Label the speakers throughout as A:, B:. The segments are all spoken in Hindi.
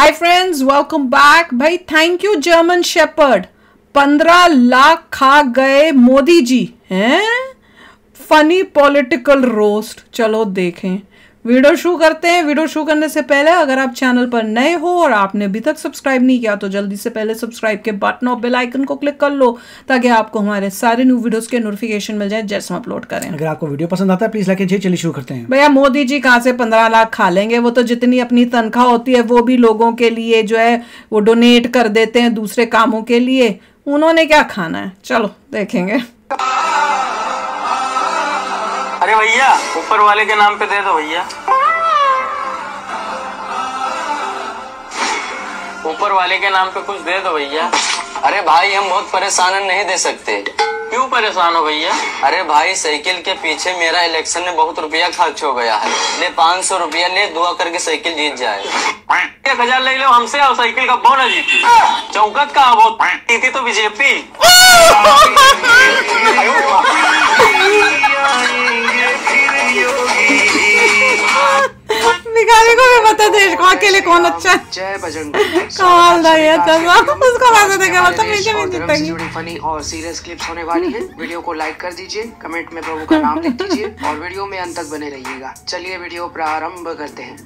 A: हाय फ्रेंड्स, वेलकम बैक। भाई thank you German shepherd. 15 lakh खा गए मोदी जी हैं। Funny political roast. चलो देखें, वीडियो शुरू करते हैं। वीडियो शुरू करने से पहले अगर आप चैनल पर नए हो और आपने अभी तक सब्सक्राइब नहीं किया तो जल्दी से पहले सब्सक्राइब के बटन और बेल आइकन को क्लिक कर लो ताकि आपको हमारे सारे न्यू वीडियोस के नोटिफिकेशन मिल जाए जैसे हम अपलोड करें।
B: अगर आपको वीडियो पसंद आता है प्लीज लाइक कीजिए। चलिए शुरू करते हैं।
A: भैया मोदी जी कहाँ से 15 लाख खा लेंगे? वो तो जितनी अपनी तनख्वाह होती है वो भी लोगों के लिए जो है वो डोनेट कर देते हैं दूसरे कामों के लिए। उन्होंने क्या खाना है? चलो देखेंगे।
C: अरे भैया ऊपर वाले के नाम पे दे दो भैया, ऊपर वाले के नाम पे कुछ दे दो भैया।
D: अरे भाई हम बहुत परेशान हैं, नहीं दे सकते।
C: क्यों परेशान हो भैया?
D: अरे भाई साइकिल के पीछे मेरा इलेक्शन में बहुत रुपया खर्च हो गया है। ले 500 रुपया ले, दुआ करके साइकिल जीत जाए।
C: 1000 ले लो हमसे और साइकिल का बोनस जीती। चौकत का वोट जीती तो बीजेपी।
A: भिखारी को भी पता देश को अकेले कौन अच्छा है।
E: जय बजरंग।
A: कमाल था ये तो। उसको वैसे देखे मतलब नीचे भी जीतेंगे।
E: जुड़ी फनी और सीरियस क्लिप्स होने वाली है। वीडियो को लाइक कर दीजिए, कमेंट में प्रभु का नाम लिख दीजिए और वीडियो में अंत तक बने रहिएगा। चलिए वीडियो प्रारंभ करते हैं।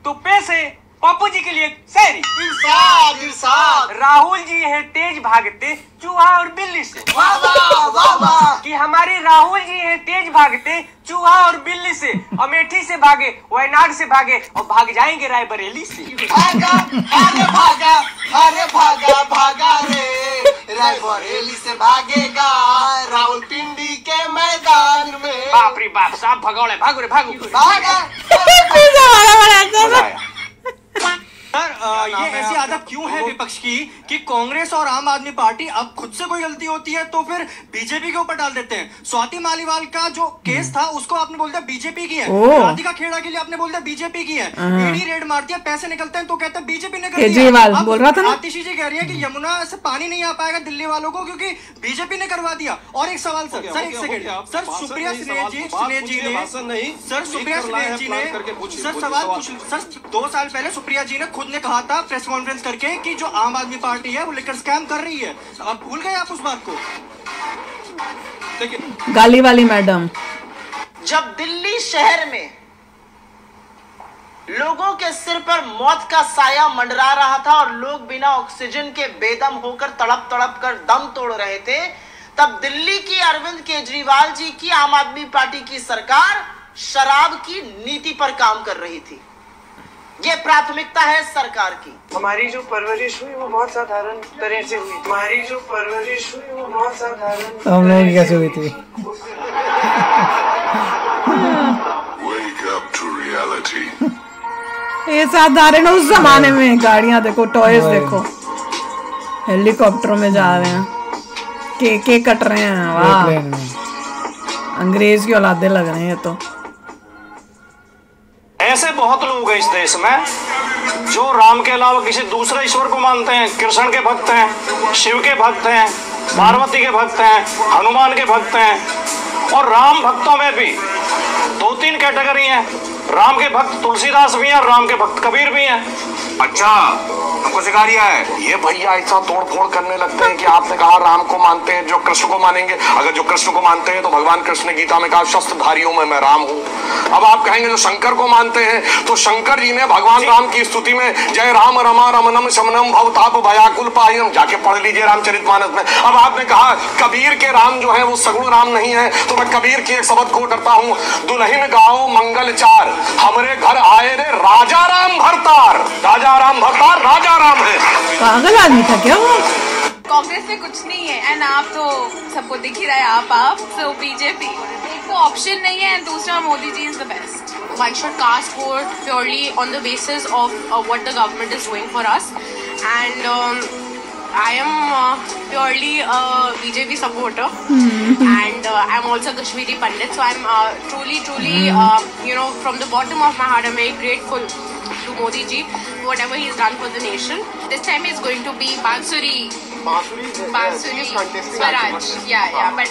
C: तो पैसे बापू जी के लिए शायरी। इरशाद इरशाद। राहुल जी है तेज भागते चूहा और बिल्ली से। वाह वाह वाह वाह। कि हमारे राहुल जी है तेज भागते चूहा और बिल्ली से। अमेठी से भागे, वायनाड से भागे और भाग जाएंगे रायबरेली से।
F: भागा अरे भागा, अरे भागा भागा रे, रायबरेली से भागेगा रावलपिंडी के मैदान में।
C: बाप रे बाप, साहब भगौड़े भागो रे भागो।
F: भागा।
G: सर ये ऐसी आदत क्यों है विपक्ष की कि कांग्रेस और आम आदमी पार्टी अब खुद से कोई गलती होती है तो फिर बीजेपी के ऊपर डाल देते हैं। स्वाति मालीवाल का जो केस था उसको आपने बोल दिया बीजेपी की है। राधिका खेड़ा के लिए आपने बोल दिया बीजेपी की है। ईडी रेड मारती है, पैसे निकलते हैं तो कहते हैं बीजेपी ने कर दिया।
A: बोल रहा था ना,
G: आतिशी जी कह रही है कि यमुना से पानी नहीं आ पाएगा दिल्ली वालों को क्योंकि बीजेपी ने करवा दिया। और एक सवाल सर, एक सेकंड सर, सुप्रिया सुलेह जी ने सर, सुप्रिया सुलेह जी ने सर सवाल पूछ सर, 2 साल पहले सुप्रिया जी ने खुद ने कहा था प्रेस कॉन्फ्रेंस करके कि जो आम आदमी पार्टी है वो लिकर स्कैम कर रही है। अब भूल गए आप उस बात को? देखिए
A: गाली वाली मैडम।
F: जब दिल्ली शहर में लोगों के सिर पर मौत का साया मंडरा रहा था और लोग बिना ऑक्सीजन के बेदम होकर तड़प तड़प कर दम तोड़ रहे थे, तब दिल्ली की अरविंद केजरीवाल जी की आम आदमी पार्टी की सरकार शराब की नीति पर काम कर रही थी। ये प्राथमिकता है सरकार की।
E: हमारी जो परवरिश हुई वो बहुत साधारण तरह से हुई। हमारी जो परवरिश हुई वो बहुत साधारण।
B: हम लोग कैसे हुई थी?
A: ये साधारण उस जमाने में गाड़ियां देखो, टॉयज देखो, हेलीकॉप्टरों में जा रहे हैं, केके कट रहे हैं। वाह, अंग्रेज की औलादे लग रहे हैं तो।
C: ऐसे बहुत लोग हैं इस देश में जो राम के अलावा किसी दूसरे ईश्वर को मानते हैं। कृष्ण के भक्त हैं, शिव के भक्त हैं, पार्वती के भक्त हैं, हनुमान के भक्त हैं। और राम भक्तों में भी 2-3 कैटेगरी हैं। राम के भक्त तुलसीदास भी हैं और राम के भक्त कबीर भी हैं।
H: अच्छा हमको सिखा दिया है ये भैया, ऐसा तोड़ फोड़ करने लगते हैं कि आपने कहा राम को मानते हैं जो कृष्ण को मानेंगे। अगर जो कृष्ण को मानते हैं तो भगवान कृष्ण ने गीता में कहा शस्त्रधारियों में मैं राम हूँ। अब आप कहेंगे जो शंकर को मानते हैं तो शंकर जी ने भगवान राम की स्तुति में जय राम रमा रमनम शमनम भवताप भयाकुल पायम, जाके पढ़ लीजिए रामचरितमानस में। अब आपने कहा कबीर के राम जो है वो सगुण राम नहीं है, तो मैं कबीर की एक शब्द को करता हूँ, दुल्हन गाओ मंगल चार, हमरे घर आए रे राजा राम भरतार। राजा राम भरतार राजा राम है।
A: पागल आदमी था क्या वो?
I: कांग्रेस में कुछ नहीं है एंड आप तो सबको दिख ही रहा है। आप तो बीजेपी, एक तो ऑप्शन नहीं है एंड दूसरा Modi ji is the best. One should cast vote purely on the basis of what the government is doing for us, and I am purely a BJP supporter, and I'm also a Kashmiri Pandit, so I'm truly from the bottom of my heart I'm very grateful to Modi ji for whatever he's done for the nation. This time is going to be Bansuri Swaraj, but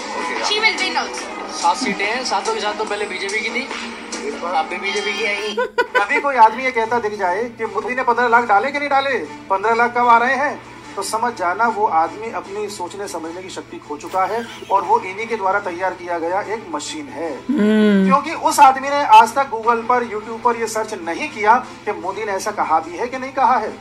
I: she will win also.
G: 7 सीटें हैं, 7 की 7 तो पहले बीजेपी की थी। आप भी बीजेपी की आई। कभी कोई आदमी ये कहता दिख जाए कि मोदी ने 15 लाख डाले कि नहीं डाले, 15 लाख कब आ रहे हैं, तो समझ जाना वो आदमी अपनी सोचने समझने की शक्ति खो चुका है और वो इन्हीं के द्वारा तैयार किया गया एक मशीन है। क्योंकि उस आदमी ने आज तक गूगल पर, यूट्यूब पर ये सर्च नहीं किया कि मोदी ने ऐसा कहा भी है कि नहीं कहा है।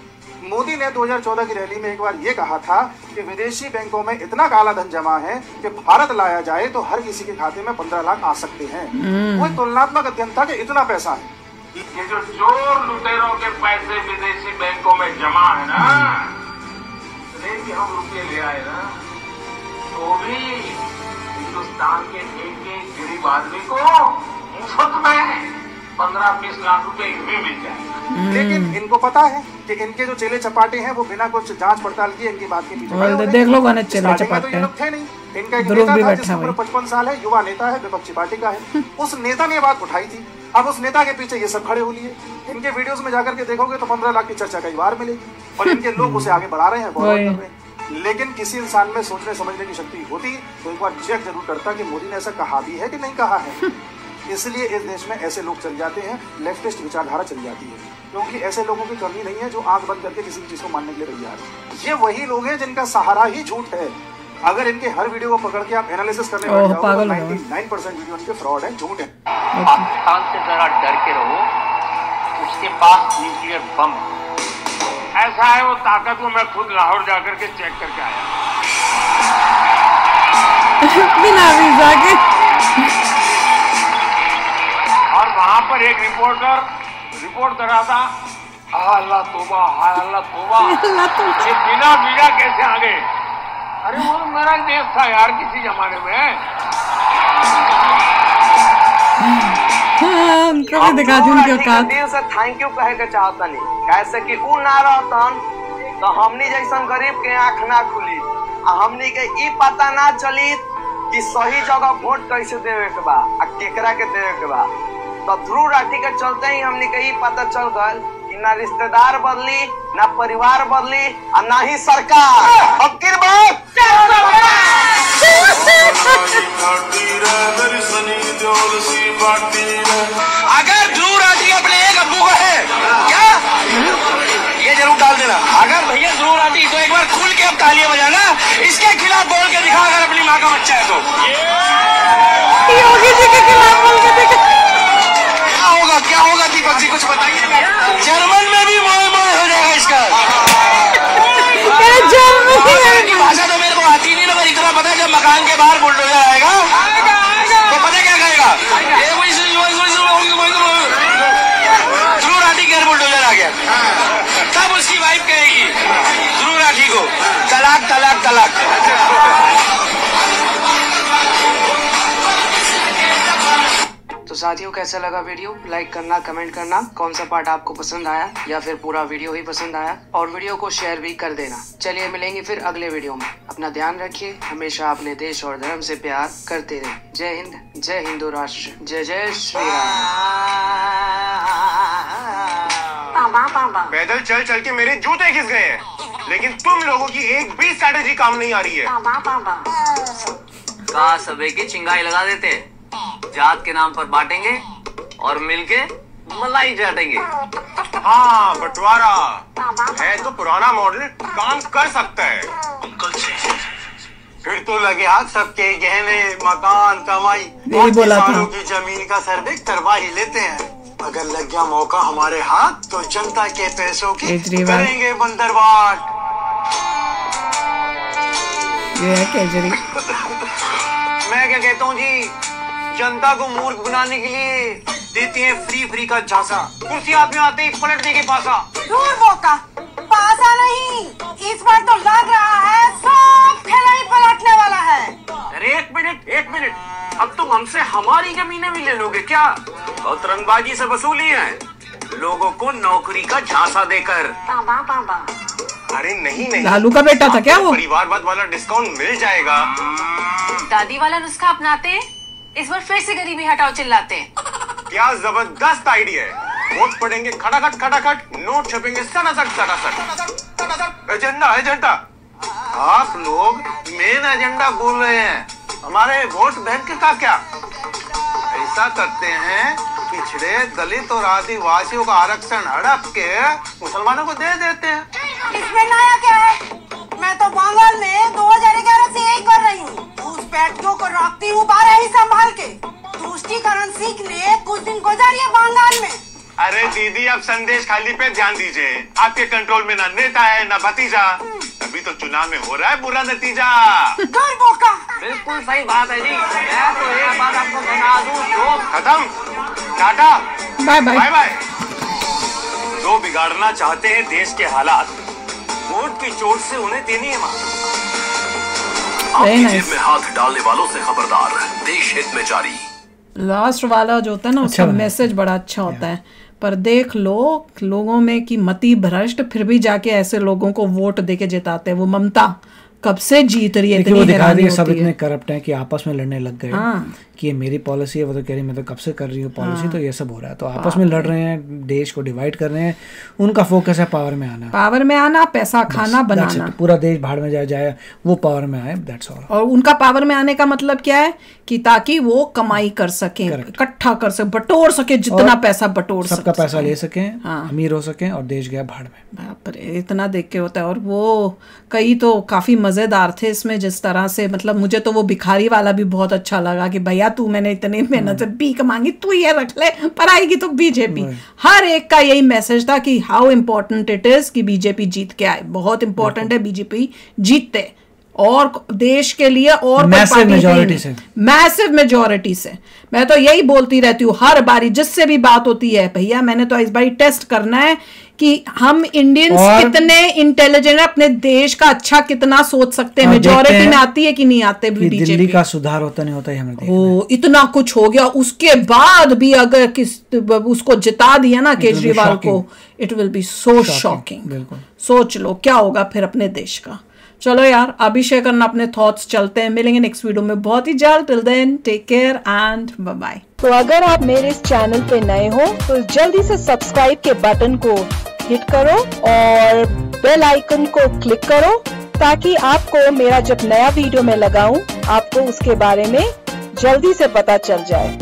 G: मोदी ने 2014 की रैली में एक बार ये कहा था कि विदेशी बैंकों में इतना काला धन जमा है कि भारत लाया जाए तो हर किसी के खाते में 15 लाख आ सकते हैं। वो एक तुलनात्मक अध्ययन था कि इतना पैसा है।
H: ये जो चोर लुटेरों के पैसे विदेशी बैंकों में जमा है ना, कि हम रुपये ले आए ना, तो भी हिंदुस्तान के एक गरीब आदमी को मुफ्त में 15-20 लाख रुपए भी मिल जाए।
G: लेकिन इनको पता है कि इनके जो चेले चपाटे हैं वो बिना कुछ जांच पड़ताल किए इनकी बात के पीछे
A: देख लो गाने चेले चपाटे
G: तो ये लोग थे नहीं। इनका एक नेता था जिसकी उम्र 55 साल है, युवा नेता है, विपक्षी पार्टी का है। उस नेता ने बात उठाई थी। अब उस नेता के पीछे ये सब खड़े हो लिए। इनके वीडियोस में जाकर के देखोगे तो 15 लाख की चर्चा कई बार मिलेगी और इनके लोग उसे आगे बढ़ा रहे हैं, बहुत कर रहे हैं। लेकिन किसी इंसान में सोचने समझने की शक्ति होती तो एक बार चेक जरूर करता कि मोदी ने ऐसा कहा भी है कि नहीं कहा है। इसलिए इस देश में ऐसे लोग चल जाते हैं, लेफ्टिस्ट विचारधारा चली जाती है, क्योंकि ऐसे लोगों की कमी नहीं है जो आंख बंद करके किसी भी चीज को मानने के लिए तैयार है। ये वही लोग हैं जिनका सहारा ही झूठ है। अगर इनके हर वीडियो को पकड़ के आप एनालिसिस करने लग जाओ तो 99% वीडियो इनके फ्रॉड है, झूठ है।
J: पाकिस्तान से जरा डर के रहो, उसके पास न्यूक्लियर बम
H: ऐसा है वो ताकत को मैं खुद लाहौर जाकर के चेक करके आया
A: बिना वीजा के।
H: और वहां पर एक रिपोर्ट कर रहा था, अल्लाह तौबा, अल्लाह तौबा, ये बिना वीजा कैसे आ गए? अरे वो तो मेरा देश था यार किसी जमाने में।
A: उनको भी दिखा दूं उनके औकात।
F: दिल से थैंक यू कहे के चाहता नहीं, कैसे कि उ ना रहतन तो हमनी जैसन गरीब के आँख ना खुली, हमनी के ई पता ना चली कि सही जगह वोट कैसे देवे के बा आ केकरा के देवे के बा। तो ध्रुव राठी के चलते ही हमनी के ई पता चल गल कि ना रिश्तेदार बदली, ना परिवार बदली और ना ही सरकार। अब किर बात
H: अगर ध्रुव राठी अपने एक अब्बू का है क्या, ये जरूर डाल देना। अगर भैया ध्रुव राठी तो एक बार खुल के अब तालियां बजाना, इसके खिलाफ बोल के दिखा अगर अपनी माँ का बच्चा है तो।
A: योगी जी के खिलाफ बोल के दिखा।
H: क्या होगा दीपक जी कुछ बताइए। जर्मन में भी मोए मोए हो जाएगा इसका। जर्मन भाषा तो मेरे को आती नहीं, मगर इतना पता है जब मकान के बाहर बुलडोजर आएगा तो पता क्या कहेगा, ध्रुव राठी के घर बुलडोजर आ गया, तब उसकी वाइफ कहेगी ध्रुव राठी को तलाक तलाक तलाक।
E: तो साथियों कैसा लगा वीडियो, लाइक करना, कमेंट करना, कौन सा पार्ट आपको पसंद आया या फिर पूरा वीडियो ही पसंद आया, और वीडियो को शेयर भी कर देना। चलिए मिलेंगे फिर अगले वीडियो में। अपना ध्यान रखिए, हमेशा अपने देश और धर्म से प्यार करते रहिए। जय हिंद, जय हिंदू राष्ट्र, जय जय श्री राम।
H: पैदल चल चल के मेरे जूते घिस गए हैं, लेकिन तुम लोगों की एक भी स्ट्रैटेजी काम नहीं आ रही है।
D: कहा सबे की चिंगाई लगा देते, जात के नाम पर बांटेंगे और मिलके मलाई चाटेंगे।
H: हाँ बंटवारा है तो पुराना मॉडल काम कर सकता है। फिर तो लगे हाथ सबके गहने, मकान, कमाई और किसानों की जमीन का सर्वे करवा ही लेते हैं। अगर लग गया मौका हमारे हाथ तो जनता के पैसों की करेंगे बंदरबाट। मैं क्या कहता हूँ जी, जनता को मूर्ख बनाने के लिए देते हैं फ्री का झांसा, कुर्सी हाथ में आते ही पलट देंगे पासा।
K: दूर मौका, पासा नहीं, इस बार तो लग रहा है सब खेला ही पलटने वाला है।
H: अरे एक मिनट, अब तुम हमसे हमारी जमीनें भी ले लोगे क्या? और रंगबाजी से वसूली है, लोगों को नौकरी का झांसा देकर। अरे नहीं,
A: लालू का बेटा था क्या वो?
H: परिवारवाद वाला डिस्काउंट मिल जाएगा।
I: दादी वाला नुस्खा अपनाते, इस बार फिर से गरीबी हटाओ चिल्लाते हैं।
H: क्या जबरदस्त आइडिया है। वोट पड़ेंगे खटाखट, नोट छपेंगे सटासट। एजेंडा आप लोग मेन एजेंडा बोल रहे हैं, हमारे वोट बैंक का क्या? ऐसा करते हैं,
L: पिछड़े दलित और आदिवासियों का आरक्षण हड़प के मुसलमानों को दे देते हैं।
K: इसमें नया क्या है? मैं तो बंगाल में 2011 से यही कर रही हूँ। उस बैठकों को रखती हूँ 12 ही संभाल के। तुष्टीकरण सीखने कुछ दिन गुजारिए बंगाल में।
L: अरे दीदी, अब संदेश खाली पे ध्यान दीजिए। आपके कंट्रोल में ना नेता है ना भतीजा। अभी तो चुनाव में हो रहा है बुरा नतीजा।
J: बिल्कुल सही बात है जी। मैं तो एक बात आपको बता दूं, जो
L: खत्म, टाटा,
A: बाय बाय
L: बाय बाय। जो बिगाड़ना चाहते हैं देश के हालात, वोट की चोट से उन्हें देनी है मां।
H: आपकी जेब में हाथ डालने वालों से खबरदार, देश हित में जारी।
A: लास्ट वाला जो होता है ना, उसका मैसेज बड़ा अच्छा होता है। पर देख लो लोगों में कि मति भ्रष्ट, फिर भी जाके ऐसे लोगों को वोट देके जिताते हैं। वो ममता कब से जीत रही है, इतनी
B: वो दिखा रही है
A: होती
B: सब
A: है।
B: इतने करप्ट हैं कि आपस में लड़ने लग गए।
A: हाँ।
B: कि ये मेरी पॉलिसी है, वो तो कह रही मैं तो कब से कर रही हूँ पॉलिसी।
A: हाँ।
B: तो ये सब हो रहा है, तो आपस में लड़ रहे हैं, देश को डिवाइड कर रहे हैं। उनका फोकस है पावर में आना,
A: पावर में आना, पैसा खाना, बनाना।
B: पूरा देश भाड़ में जाए वो पावर में आए, दैट्स ऑल।
A: और उनका पावर में आने का मतलब क्या है कि ताकि वो कमाई कर सके, इकट्ठा कर सके, बटोर सके, जितना पैसा बटोर सके,
B: सबका पैसा ले सकें, अमीर हो सकें, और देश गया भाड़ में।
A: बाप रे, इतना देख के होता है। और वो कई तो काफी मजेदार थे इसमें, जिस तरह से मतलब मुझे तो वो भिखारी वाला भी बहुत अच्छा लगा कि भैया तू मैंने इतनी मेहनत से भीख मांगी, तू ये रख ले, पर आएगी तो बीजेपी। हर एक का यही मैसेज था कि हाउ इम्पोर्टेंट इट इज कि बीजेपी जीत के आए। बहुत इंपॉर्टेंट है बीजेपी जीतते, और देश के लिए, और
B: मैसिव मेजॉरिटी से,
A: मैसिव मेजॉरिटी से। मैं तो यही बोलती रहती हूँ हर बारी जिससे भी बात होती है, भैया मैंने तो इस बारी टेस्ट करना है कि हम इंडियंस कितने इंटेलिजेंट, अपने देश का अच्छा कितना सोच सकते हैं। मेजॉरिटी में आती है कि नहीं आते बीजेपी।
B: दिल्ली का सुधार होता नहीं होता है, हमें
A: देखना। इतना कुछ हो गया, उसके बाद भी अगर उसको जिता दिया ना केजरीवाल को, it will be so shocking. सोच लो क्या होगा फिर अपने देश का। चलो यार, अभी शेयर करना अपने थॉट्स। चलते हैं, मिलेंगे नेक्स्ट वीडियो में बहुत ही जल्द। Till then take care and bye bye.
M: तो अगर आप मेरे इस चैनल पे नए हो तो जल्दी से सब्सक्राइब के बटन को हिट करो और बेल आइकन को क्लिक करो, ताकि आपको मेरा जब नया वीडियो मैं लगाऊं आपको उसके बारे में जल्दी से पता चल जाए।